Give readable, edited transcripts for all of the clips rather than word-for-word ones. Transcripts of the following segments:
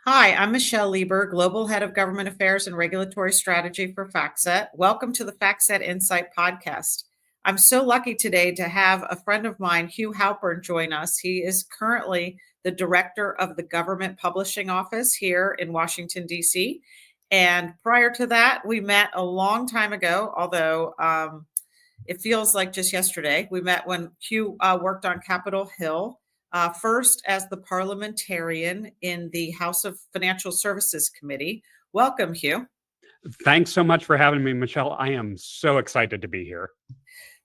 Hi, I'm Michele Lieber, Global Head of Government Affairs and Regulatory Strategy for FactSet. Welcome to the FactSet Insight podcast. I'm so lucky today to have a friend of mine, Hugh Halpern, join us. He is currently the director of the Government Publishing Office here in Washington, D.C. And prior to that, we met a long time ago, although it feels like just yesterday. We met when Hugh worked on Capitol Hill, first as the parliamentarian in the House of Financial Services Committee. Welcome, Hugh. Thanks so much for having me, Michelle. I am so excited to be here.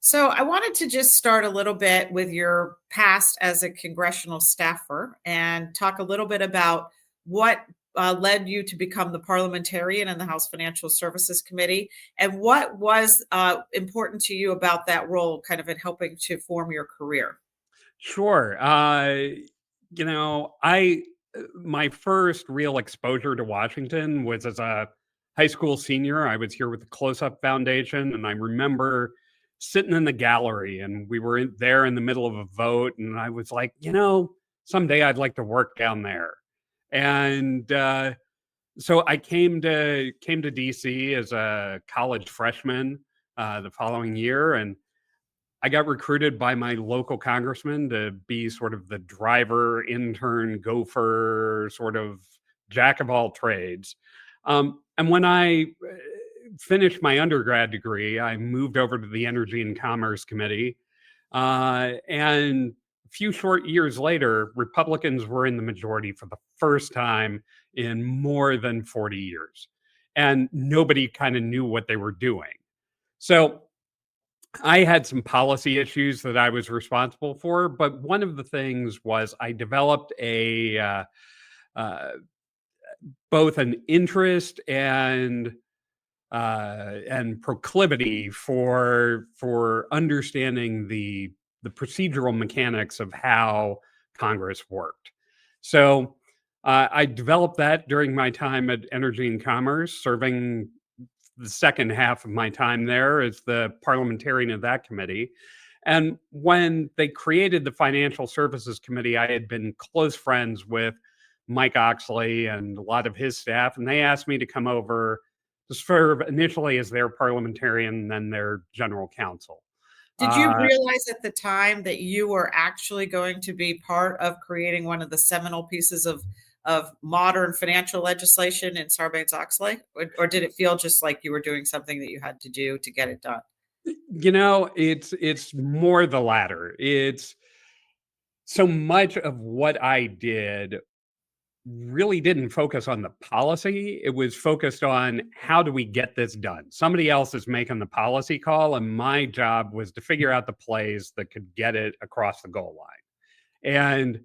So, I wanted to just start a little bit with your past as a congressional staffer and talk a little bit about what led you to become the parliamentarian in the House Financial Services Committee, and what was important to you about that role, kind of in helping to form your career. Sure. I my first real exposure to Washington was as a high school senior. I was here with the Close Up Foundation, and I remember sitting in the gallery, and we were there in the middle of a vote, and I was like, someday I'd like to work down there. And so I came to DC as a college freshman the following year, and I got recruited by my local congressman to be sort of the driver, intern, gopher, sort of jack of all trades. And when I finished my undergrad degree, I moved over to the Energy and Commerce Committee. And a few short years later, Republicans were in the majority for the first time in more than 40 years. And nobody kind of knew what they were doing. So I had some policy issues that I was responsible for, but one of the things was I developed a uh, both an interest and proclivity for understanding the procedural mechanics of how Congress worked. So I developed that during my time at Energy and Commerce, serving the second half of my time there as the parliamentarian of that committee. And when they created the Financial Services Committee, I had been close friends with Mike Oxley and a lot of his staff, and they asked me to come over to serve initially as their parliamentarian and then their general counsel. Did you realize at the time that you were actually going to be part of creating one of the seminal pieces of modern financial legislation in Sarbanes-Oxley, or did it feel just like you were doing something that you had to do to get it done? It's more the latter. It's so much of what I did really didn't focus on the policy. It was focused on how do we get this done? Somebody else is making the policy call, and my job was to figure out the plays that could get it across the goal line. And,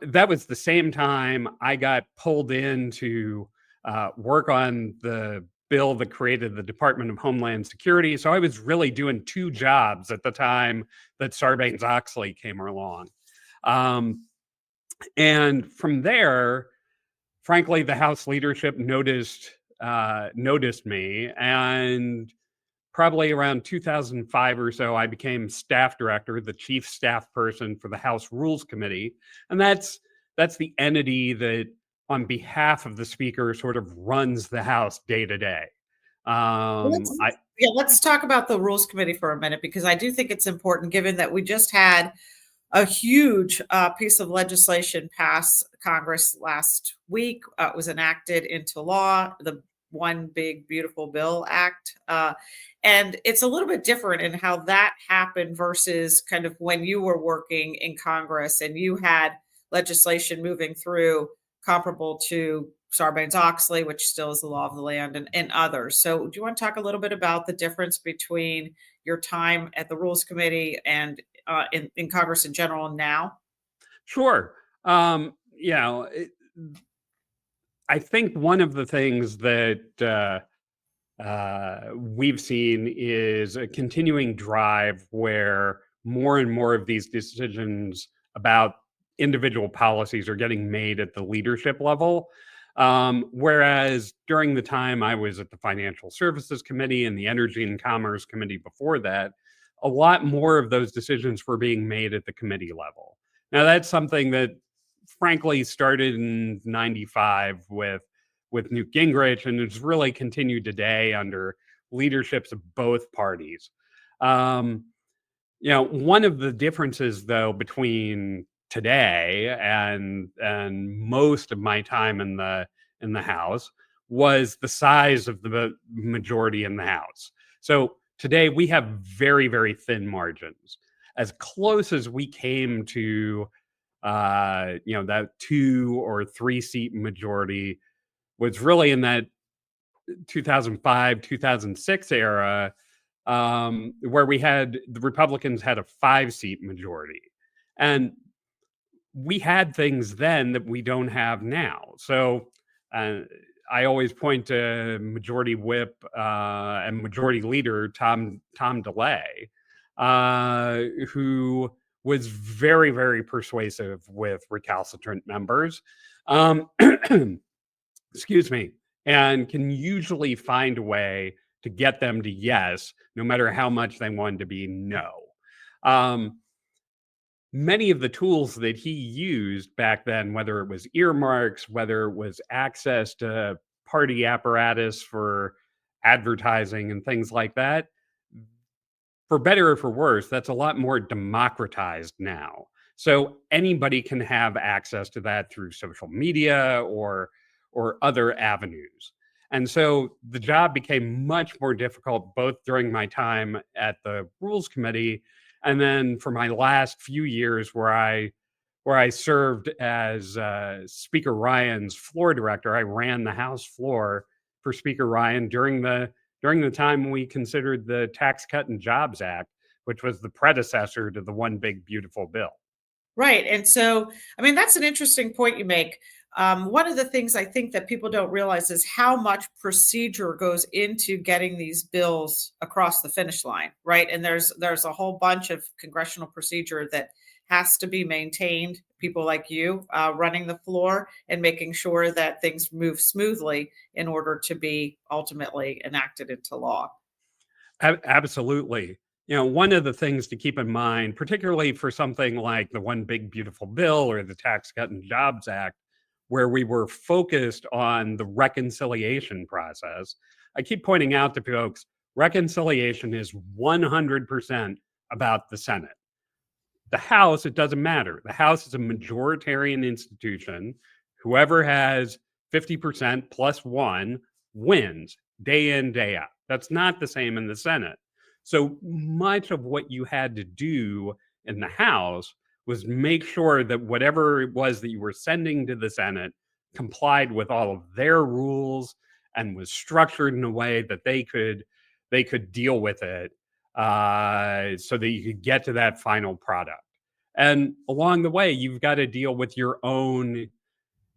that was the same time I got pulled in to work on the bill that created the Department of Homeland Security. So I was really doing two jobs at the time that Sarbanes-Oxley came along. Um, and from there, frankly, the House leadership noticed me, and probably around 2005 or so, I became staff director, the chief staff person for the House Rules Committee, and that's the entity that, on behalf of the Speaker, sort of runs the House day to day. Let's talk about the Rules Committee for a minute, because I do think it's important, given that we just had a huge piece of legislation pass Congress last week. It was enacted into law, the One Big Beautiful Bill Act. And it's a little bit different in how that happened versus kind of when you were working in Congress and you had legislation moving through comparable to Sarbanes-Oxley, which still is the law of the land, and others. So do you want to talk a little bit about the difference between your time at the Rules Committee and in Congress in general now? Sure. I think one of the things that we've seen is a continuing drive where more and more of these decisions about individual policies are getting made at the leadership level. Whereas during the time I was at the Financial Services Committee and the Energy and Commerce Committee before that, a lot more of those decisions were being made at the committee level. Now, that's something that frankly started in '95 with Newt Gingrich, and it's really continued today under leaderships of both parties. One of the differences, though, between today and most of my time in the House was the size of the majority in the House. So today we have very, very thin margins. As close as we came to, that 2 or 3 seat majority was really in that 2005, 2006 era, where the Republicans had a 5 seat majority. And we had things then that we don't have now. So I always point to Majority Whip and Majority Leader Tom DeLay, who was very, very persuasive with recalcitrant members. Excuse me, and can usually find a way to get them to yes, no matter how much they wanted to be no. Many of the tools that he used back then, whether it was earmarks, whether it was access to party apparatus for advertising and things like that, for better or for worse, that's a lot more democratized now. So anybody can have access to that through social media or other avenues. And so the job became much more difficult, both during my time at the Rules Committee and then for my last few years where I served as Speaker Ryan's floor director. I ran the House floor for Speaker Ryan during the time we considered the Tax Cut and Jobs Act, which was the predecessor to the One Big Beautiful Bill. Right. And so, I mean, that's an interesting point you make. One of the things I think that people don't realize is how much procedure goes into getting these bills across the finish line, right? And there's a whole bunch of congressional procedure that has to be maintained. People like you running the floor and making sure that things move smoothly in order to be ultimately enacted into law. Absolutely. One of the things to keep in mind, particularly for something like the One Big Beautiful Bill or the Tax Cut and Jobs Act, where we were focused on the reconciliation process, I keep pointing out to folks, reconciliation is 100% about the Senate. The House, it doesn't matter. The House is a majoritarian institution. Whoever has 50% plus one wins day in, day out. That's not the same in the Senate. So much of what you had to do in the House was make sure that whatever it was that you were sending to the Senate complied with all of their rules and was structured in a way that they could deal with it so that you could get to that final product. And along the way, you've got to deal with your own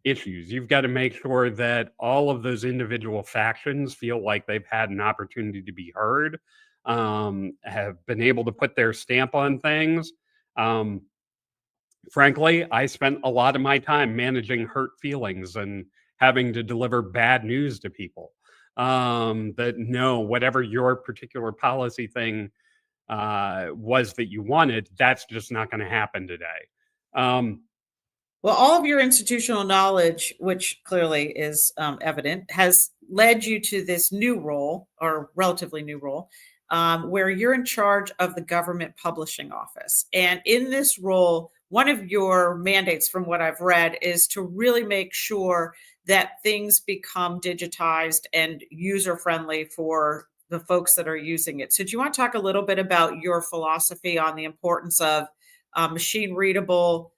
issues. You've got to make sure that all of those individual factions feel like they've had an opportunity to be heard, have been able to put their stamp on things. Frankly, I spent a lot of my time managing hurt feelings and having to deliver bad news to people. That no, whatever your particular policy thing was that you wanted, that's just not going to happen today. Well, all of your institutional knowledge, which clearly is evident, has led you to this new role or relatively new role where you're in charge of the government publishing office. And in this role, one of your mandates, from what I've read, is to really make sure that things become digitized and user friendly for the folks that are using it. So, do you want to talk a little bit about your philosophy on the importance of machine readable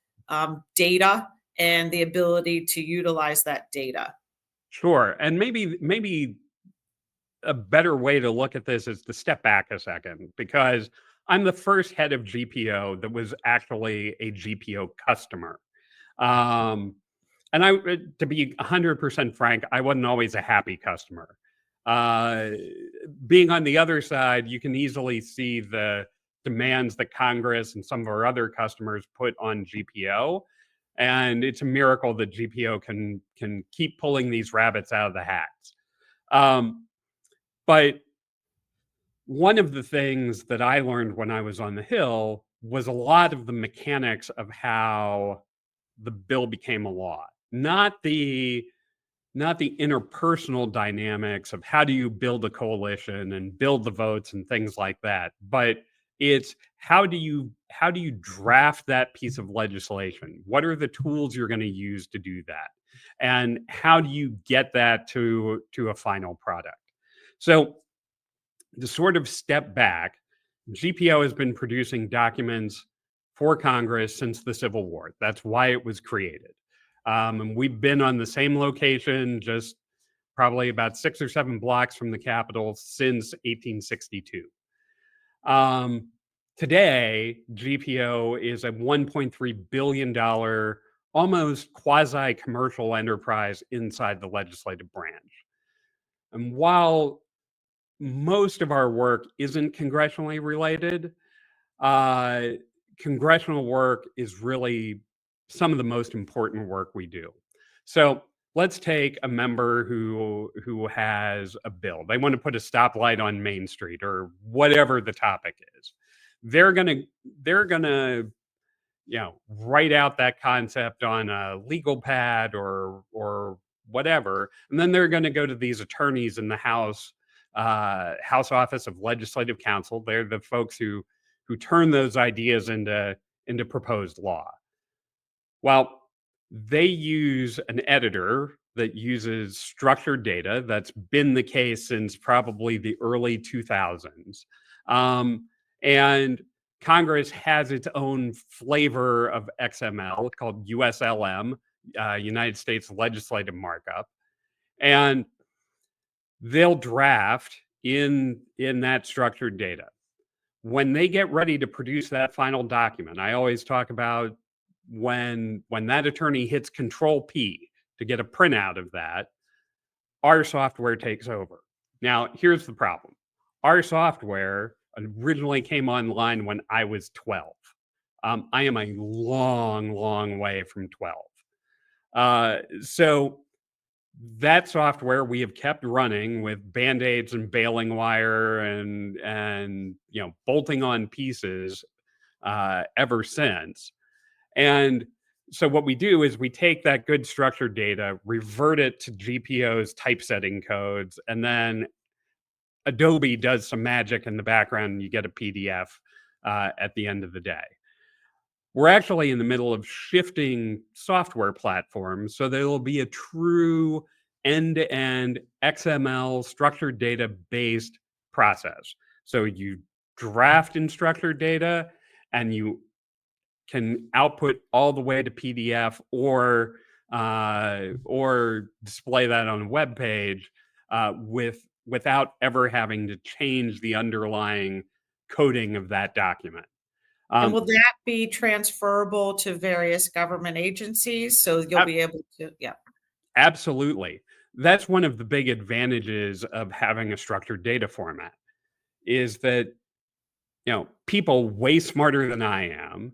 data and the ability to utilize that data? Sure. And maybe a better way to look at this is to step back a second, because I'm the first head of GPO that was actually a GPO customer. And to be 100% frank, I wasn't always a happy customer. Being on the other side, you can easily see the demands that Congress and some of our other customers put on GPO. And it's a miracle that GPO can keep pulling these rabbits out of the hats. But one of the things that I learned when I was on the Hill was a lot of the mechanics of how the bill became a law, not the interpersonal dynamics of how do you build a coalition and build the votes and things like that, but it's how do you draft that piece of legislation? What are the tools you're going to use to do that? And how do you get that to a final product? So to sort of step back, GPO has been producing documents for Congress since the Civil War. That's why it was created. And we've been on the same location, just probably about 6 or 7 blocks from the Capitol since 1862. Today, GPO is a $1.3 billion, almost quasi-commercial enterprise inside the legislative branch. And while most of our work isn't congressionally related, congressional work is really some of the most important work we do. So let's take a member who has a bill. They want to put a stoplight on Main Street or whatever the topic is. They're gonna write out that concept on a legal pad or whatever, and then they're going to go to these attorneys in the House Office of Legislative Counsel. They're the folks who turn those ideas into proposed law. Well, they use an editor that uses structured data. That's been the case since probably the early 2000s. And Congress has its own flavor of XML called USLM, United States Legislative Markup. And they'll draft in that structured data. When they get ready to produce that final document, I always talk about when that attorney hits Control P to get a printout of that, our software takes over. Now, here's the problem. Our software originally came online when I was 12. I am a long, long way from 12. So that software we have kept running with Band-Aids and baling wire and bolting on pieces ever since. And so what we do is we take that good structured data, revert it to GPO's typesetting codes, and then Adobe does some magic in the background and you get a PDF at the end of the day. We're actually in the middle of shifting software platforms so there will be a true end-to-end XML structured data based process. So you draft in structured data and you can output all the way to PDF or display that on a web page without ever having to change the underlying coding of that document. And will that be transferable to various government agencies? So you'll be able to, yeah. Absolutely. That's one of the big advantages of having a structured data format is that, people way smarter than I am,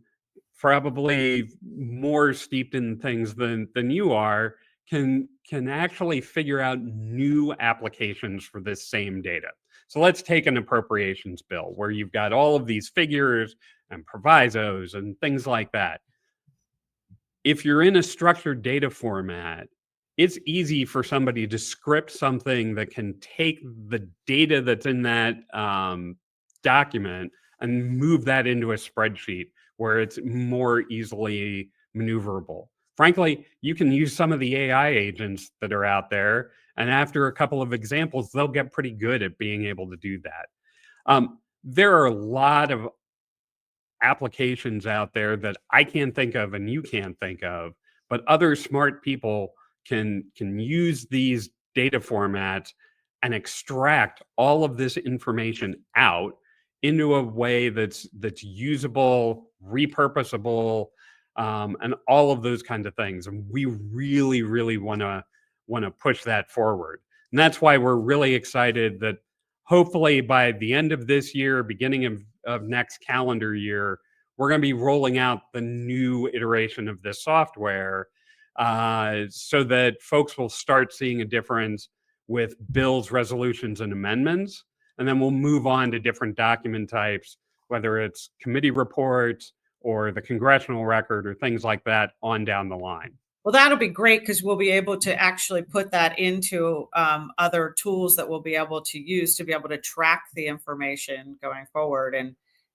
probably more steeped in things than you are, can actually figure out new applications for this same data. So let's take an appropriations bill where you've got all of these figures and provisos and things like that. If you're in a structured data format, it's easy for somebody to script something that can take the data that's in that document and move that into a spreadsheet where it's more easily maneuverable. Frankly, you can use some of the AI agents that are out there, and after a couple of examples, they'll get pretty good at being able to do that. There are a lot of applications out there that I can't think of and you can't think of, but other smart people can use these data formats and extract all of this information out into a way that's usable, repurposable, and all of those kinds of things. And we really, really want to push that forward. And that's why we're really excited that hopefully by the end of this year, beginning of next calendar year, we're going to be rolling out the new iteration of this software so that folks will start seeing a difference with bills, resolutions, and amendments. And then we'll move on to different document types, whether it's committee reports or the congressional record or things like that on down the line. Well, that'll be great because we'll be able to actually put that into other tools that we'll be able to use to be able to track the information going forward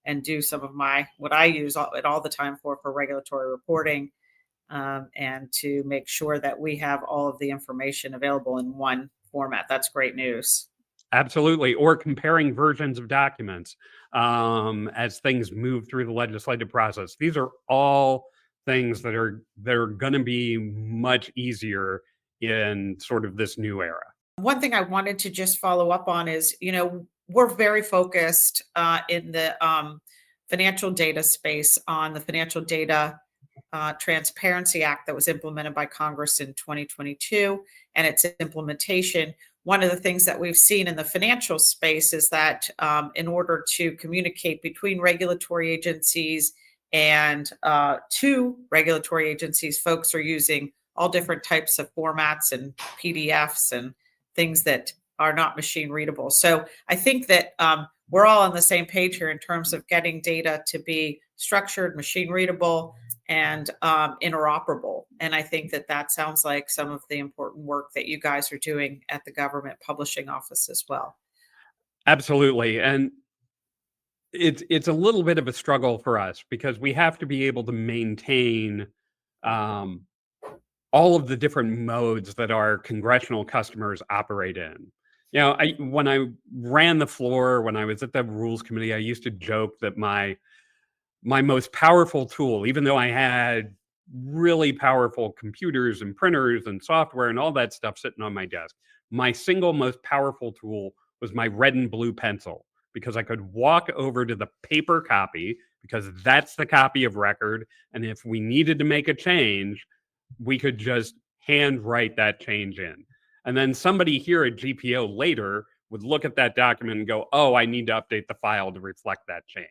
and do some of what I use it all the time for regulatory reporting, and to make sure that we have all of the information available in one format. That's great news. Absolutely. Or comparing versions of documents as things move through the legislative process. These are all things that are going to be much easier in sort of this new era. One thing I wanted to just follow up on is, we're very focused in the financial data space on the Financial Data Transparency Act that was implemented by Congress in 2022 and its implementation. One of the things that we've seen in the financial space is that in order to communicate between regulatory agencies and two regulatory agencies, folks are using all different types of formats and PDFs and things that are not machine readable. So I think that we're all on the same page here in terms of getting data to be structured, machine readable, and interoperable. And I think that sounds like some of the important work that you guys are doing at the Government Publishing Office as well. Absolutely. And it's a little bit of a struggle for us because we have to be able to maintain all of the different modes that our congressional customers operate in. When I ran the floor, when I was at the Rules Committee, I used to joke that my most powerful tool, even though I had really powerful computers and printers and software and all that stuff sitting on my desk, my single most powerful tool was my red and blue pencil, because I could walk over to the paper copy, because that's the copy of record. And if we needed to make a change, we could just hand write that change in. And then somebody here at GPO later would look at that document and go, oh, I need to update the file to reflect that change.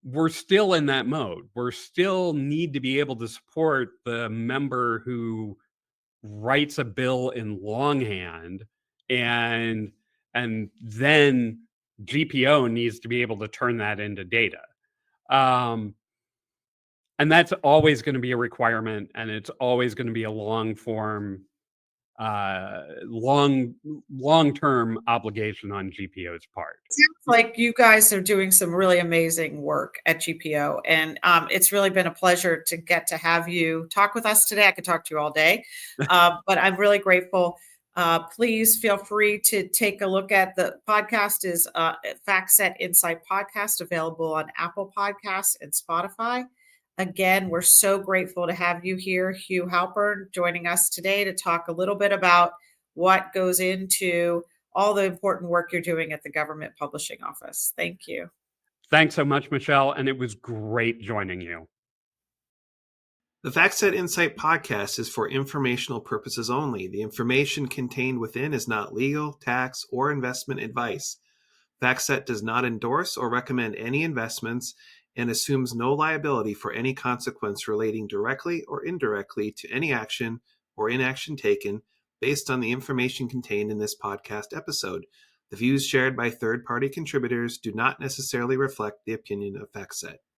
We're still in that mode. We still need to be able to support the member who writes a bill in longhand, and then GPO needs to be able to turn that into data. And that's always going to be a requirement, and it's always going to be a long form, long-term obligation on GPO's part. It sounds like you guys are doing some really amazing work at GPO, and it's really been a pleasure to get to have you talk with us today. I could talk to you all day, but I'm really grateful. Please feel free to take a look at the podcast. Is FactSet Insight podcast, available on Apple Podcasts and Spotify. Again, we're so grateful to have you here, Hugh Halpern, joining us today to talk a little bit about what goes into all the important work you're doing at the Government Publishing Office. Thank you. Thanks so much, Michelle, and it was great joining you. The FactSet Insight podcast is for informational purposes only. The information contained within is not legal, tax, or investment advice. FactSet does not endorse or recommend any investments and assumes no liability for any consequence relating directly or indirectly to any action or inaction taken based on the information contained in this podcast episode. The views shared by third-party contributors do not necessarily reflect the opinion of FactSet.